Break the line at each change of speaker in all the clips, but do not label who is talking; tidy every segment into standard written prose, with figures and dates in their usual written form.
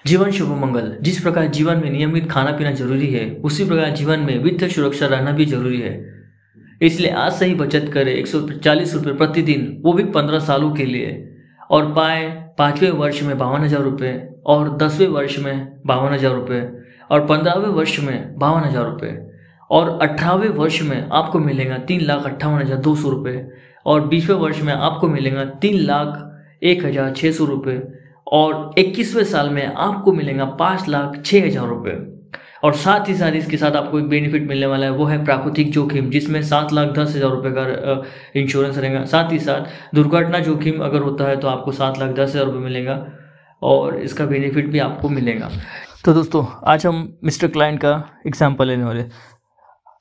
जीवन शुभ मंगल। जिस प्रकार जीवन में नियमित खाना पीना जरूरी है, उसी प्रकार जीवन में वित्तीय सुरक्षा रहना भी जरूरी है। इसलिए आज से ही बचत करें 140 रुपये प्रतिदिन, वो भी 15 सालों के लिए, और पाए 5वें वर्ष में 52,000 रुपये, और 10वें वर्ष में 52,000 रुपये, और 15वें वर्ष में 52,000 रुपये, और 18वें वर्ष में आपको मिलेगा 3,58,200 रुपये, और 20वें वर्ष में आपको मिलेगा 3,01,600 रुपये, और 21वें साल में आपको मिलेगा 5,06,000 रुपये। और साथ ही साथ इसके साथ आपको एक बेनिफिट मिलने वाला है, वो है प्राकृतिक जोखिम, जिसमें 7,10,000 रुपये का इंश्योरेंस रहेगा। साथ ही साथ दुर्घटना जोखिम अगर होता है तो आपको 7,10,000 रुपये मिलेगा, और इसका बेनिफिट भी आपको मिलेगा। तो दोस्तों, आज हम मिस्टर क्लाइंट का एग्जाम्पल लेने वाले।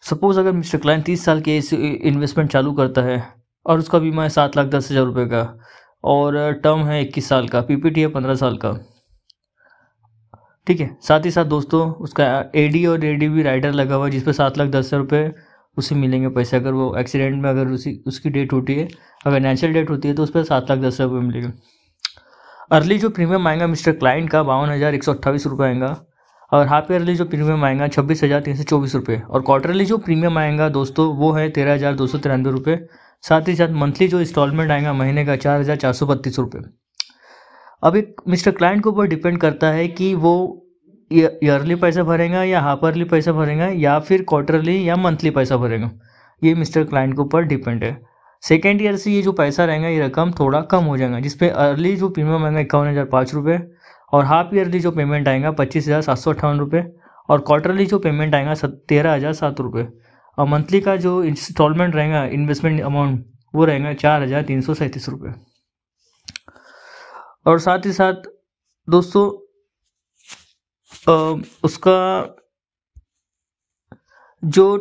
सपोज अगर मिस्टर क्लाइंट 30 साल के इन्वेस्टमेंट चालू करता है और उसका बीमा है 7,10,000 रुपये का, और टर्म है 21 साल का, पीपीटी है 15 साल का, ठीक है। साथ ही साथ दोस्तों, उसका एडी और एडीबी राइडर लगा हुआ है, जिस पर 7,10,000 रुपये उसे मिलेंगे पैसे। अगर वो एक्सीडेंट में अगर उसकी डेथ होती है, अगर नेचुरल डेथ होती है, तो उस पर 7,10,000 रुपये मिलेंगे। अर्ली जो प्रीमियम आएगा मिस्टर क्लाइंट का 52,128 रुपये आएगा, और हाफ ईयरली जो प्रीमियम आएगा 26,324 रुपये, और क्वार्टरली जो प्रीमियम आएगा दोस्तों वो है 13,293 रुपये। साथ ही साथ मंथली जो इंस्टॉलमेंट आएगा महीने का 4,432 रुपये। अब एक मिस्टर क्लाइंट के ऊपर डिपेंड करता है कि वो ईयरली पैसा भरेगा या हाफ ईयरली पैसा भरेगा या फिर क्वार्टरली या मंथली पैसा भरेगा। ये मिस्टर क्लाइंट के ऊपर डिपेंड है। सेकेंड ईयर से ये जो पैसा रहेगा ये रकम थोड़ा कम हो जाएगा, जिसपे अर्ली जो प्रीमियम आएगा 51,005 रुपये, और हाफ ईयरली जो पेमेंट आएगा 25,758 रुपये, और क्वार्टरली जो पेमेंट आएगा 13,007 रुपये, और मंथली का जो इंस्टॉलमेंट रहेगा इन्वेस्टमेंट अमाउंट वो रहेगा 4,337 रुपये। और साथ ही साथ दोस्तों उसका जो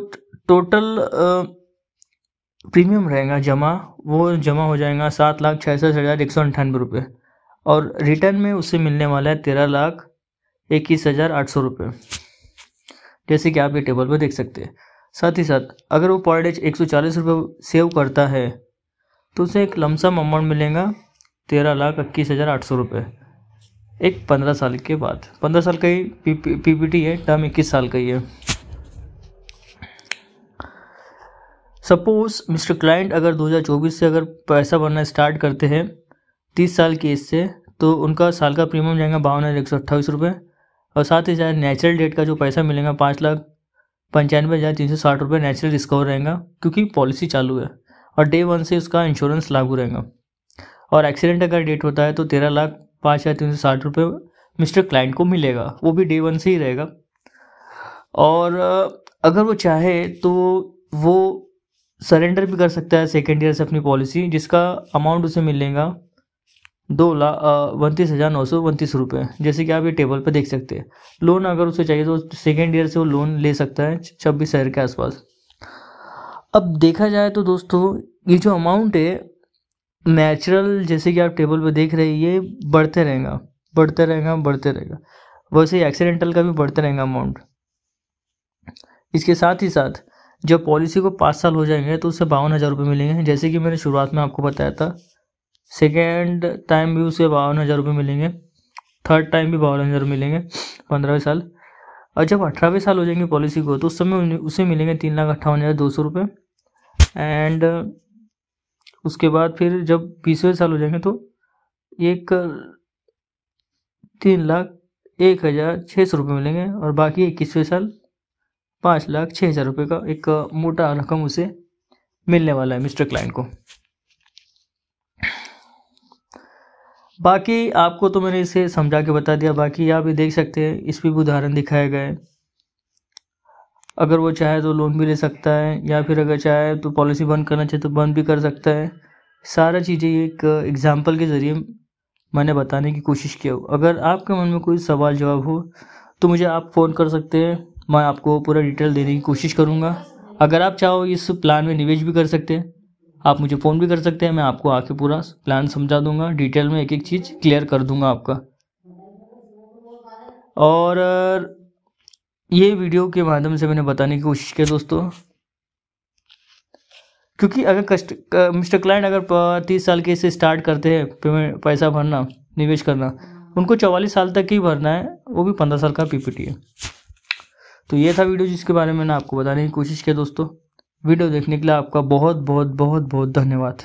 टोटल प्रीमियम रहेगा वो जमा हो जाएगा 7,66,198 रुपये, और रिटर्न में उससे मिलने वाला है 13,21,800 रुपये, जैसे कि आप ये टेबल पर देख सकते हैं। साथ ही साथ अगर वो पर डे 140 रुपये सेव करता है तो उसे एक लमसम अमाउंट मिलेगा 13,21,800 रुपये, एक 15 साल के बाद। 15 साल का ही पीपीटी है, टर्म 21 साल का ही है। सपोज मिस्टर क्लाइंट अगर 2024 से अगर पैसा भरना स्टार्ट करते हैं 30 साल की एज से, तो उनका साल का प्रीमियम जाएगा 52,128 रुपये, और साथ ही साथ नेचुरल डेट का जो पैसा मिलेगा 5,95,360 रुपये नेचुरल डिस्कवर रहेगा, क्योंकि पॉलिसी चालू है, और डे 1 से उसका इंश्योरेंस लागू रहेगा। और एक्सीडेंट अगर डेट होता है तो 13,05,360 रुपये मिस्टर क्लाइंट को मिलेगा, वो भी डे 1 से ही रहेगा। और अगर वो चाहे तो वो सरेंडर भी कर सकता है सेकेंड ईयर से अपनी पॉलिसी, जिसका अमाउंट उसे मिलेगा 2,29,929 रुपये, जैसे कि आप ये टेबल पर देख सकते हैं। लोन अगर उसे चाहिए तो सेकेंड ईयर से वो लोन ले सकता है 26,000 के आसपास। अब देखा जाए तो दोस्तों, ये जो अमाउंट है नेचुरल, जैसे कि आप टेबल पर देख रहे हैं, ये बढ़ते रहेगा। वैसे ही एक्सीडेंटल का भी बढ़ते रहेगा अमाउंट। इसके साथ ही साथ जब पॉलिसी को 5 साल हो जाएंगे तो उससे 52,000 रुपये मिलेंगे, जैसे कि मैंने शुरुआत में आपको बताया था। सेकेंड टाइम भी उसे 52,000 रुपये मिलेंगे, थर्ड टाइम भी 52,000 मिलेंगे 15वें साल, और जब 18वें साल हो जाएंगे पॉलिसी को तो उस समय उसे मिलेंगे 3,58,200 रुपये। एंड उसके बाद फिर जब 20वें साल हो जाएंगे तो 3,01,600 रुपये मिलेंगे, और बाकी 21वें साल 5,06,000 रुपये का एक मोटा रकम उसे मिलने वाला है मिस्टर क्लाइंट को। बाकी आपको तो मैंने इसे समझा के बता दिया, बाकी आप ये देख सकते हैं, इस पर भी उदाहरण दिखाए गए। अगर वो चाहे तो लोन भी ले सकता है, या फिर अगर चाहे तो पॉलिसी बंद करना चाहे तो बंद भी कर सकता है। सारा चीज़ें एक एग्जाम्पल के ज़रिए मैंने बताने की कोशिश किया हो। अगर आपके मन में कोई सवाल जवाब हो तो मुझे आप फ़ोन कर सकते हैं, मैं आपको पूरा डिटेल देने की कोशिश करूँगा। अगर आप चाहो इस प्लान में निवेश भी कर सकते हैं, आप मुझे फ़ोन भी कर सकते हैं, मैं आपको आके पूरा प्लान समझा दूंगा, डिटेल में एक एक चीज़ क्लियर कर दूंगा आपका। और ये वीडियो के माध्यम से मैंने बताने की कोशिश की दोस्तों, क्योंकि अगर मिस्टर क्लाइंट अगर 30 साल के से स्टार्ट करते हैं पेमेंट पैसा भरना निवेश करना, उनको 44 साल तक ही भरना है, वो भी 15 साल का पीपीटी है। तो ये था वीडियो जिसके बारे में मैंने आपको बताने की कोशिश की दोस्तों। वीडियो देखने के लिए आपका बहुत बहुत बहुत बहुत धन्यवाद।